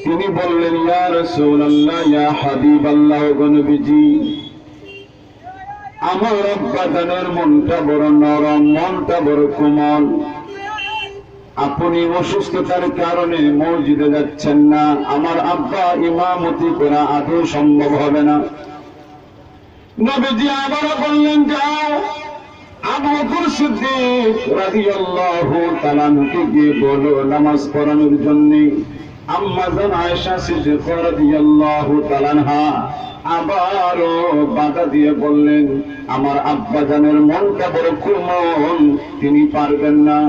তিনি বললেন, ইয়া রাসূলুল্লাহ, ইয়া হাবিবাল্লাহ, গো নবীজি, আমার আব্বা জানের মনটা বড় নরম, মনটা বড় কোমল। আপনি অসুস্থতার কারণে মসজিদে যাচ্ছেন না, আমার আব্বা ইমামতি করা আদৌ সম্ভব হবে না। নবীজি আবারও বললেন, যাও আবু বকর সিদ্দিক রাদিয়াল্লাহু তাআলা আনহুকে গিয়ে বলো নামাজ পড়ানোর জন্য। আম্মা জান আয়েশা সিদ্দিকা রাদিয়াল্লাহু তাআলা আনহা আবারও বাধা দিয়ে বললেন, আমার আব্বা জানের মনটা বড় কোমল, তিনি পারবেন না।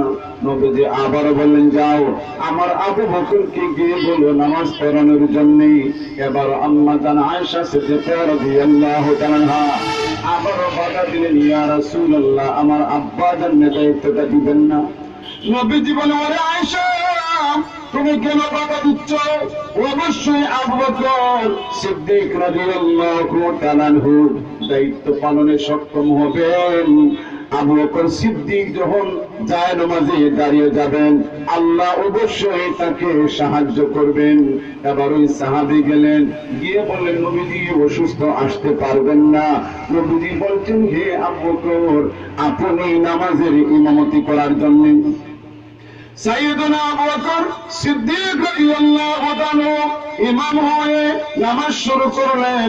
নবীজি আবারও বললেন, যাও আমার আবু বকরকে গিয়ে বলো নামাজ পড়ানোর জন্য। এবার আম্মা জান আয়েশা সিদ্দিকা রাদিয়াল্লাহু তাআলা আনহা আবারও বাধা দিলেন, ইয়া রাসূলুল্লাহ, আমার আব্বা জানের দায়িত্বটা দিবেন না। নবীজি বলেন, ওরে আয়েশা, তুমি কেন বাধা দিচ্ছ? অবশ্যই আবু বকর সিদ্দিক রাদিয়াল্লাহু তাআলা আনহু দায়িত্ব পালনে সক্ষম হবেন। আবু বকর সিদ্দিক যখন যায় নামাজে দাঁড়িয়ে যাবেন, আল্লাহ অবশ্যই তাকে সাহায্য করবেন। এবার ওই সাহাবী গেলেন, গিয়ে বললেন, নবীজি অসুস্থ, আসতে পারবেন না। নবীজি বলছেন, হে আবু বকর, আপনি নামাজের ইমামতি করার জন্য। সাইয়েদনা আবু বকর সিদ্দিক রাদিয়াল্লাহু তাআলা ইমাম হয়ে নামাজ শুরু করলেন।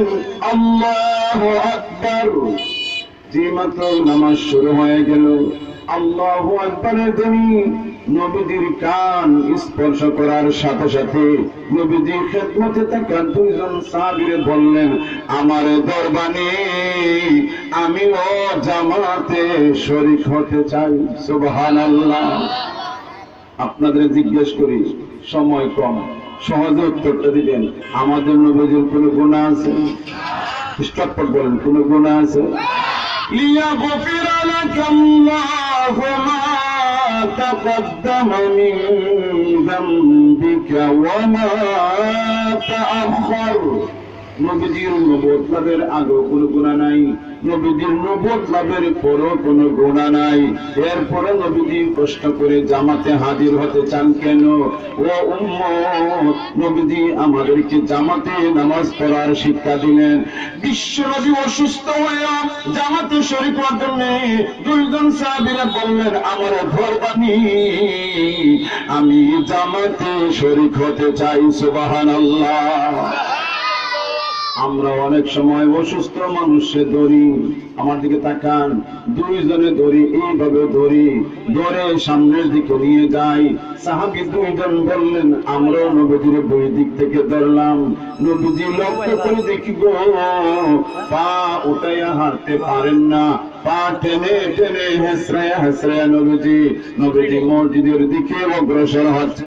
আল্লাহু আকবার। যে মাত্র নামাজ শুরু হয়ে গেল, আল্লাহু আকবারের ধ্বনি নবীজির কান স্পর্শ করার সাথে সাথে নবীজির খেদমতে থাকা দুইজন সাহাবীরে বললেন, আমার দরবারে আমিও জামাতে শরীক হতে চাই। সুবহানাল্লাহ। আপনাদের জিজ্ঞেস করি, সময় কম, সহজে উত্তরটা দিবেন। আমাদের নবীজির কোন গুনাহ আছে? চটপট বলেন, কোন গুনাহ আছে? লিয়াগফির লাকাল্লাহু মা তাকদ্দামা মিন যামবিকা ওয়া মা তাআখার। নবীজির নবুয়ত লাভের আগেও কোনো গুনাহ নাই, নবীজির নবুয়ত লাভের পরও কোনো গুনাহ নাই। এরপরে নবীজি কষ্ট করে জামাতে হাজির হতে চান কেন? ও উম্মত, নবীজি আমাদেরকে জামাতে নামাজ পড়ার শিক্ষা দিলেন। বিশ্ব নবী অসুস্থ হয়ে জামাতে শরীক হওয়ার জন্য দুইজন সাহাবীরা বললেন, আমার ধরবানি, আমি জামাতে শরীক হতে চাই। সুবহানাল্লাহ। আমরা অনেক সময় অসুস্থ মানুষে ধরি, আমার দিকে তাকান, দুইজনে ধরি, এইভাবে ধরি, ধরে সামনের দিকে নিয়ে যাই। সাহাবী দুইজন বললেন, আমরাও নবীজির দুই দিক থেকে ধরলাম। নবীজি লক্ষ্য করে দেখি গো, পা উঠাইয়া হাঁটতে পারেন না, পা টেনে টেনে হেসরায়া হেসরায়া নবীজি মসজিদের দিকে অগ্রসর হচ্ছে।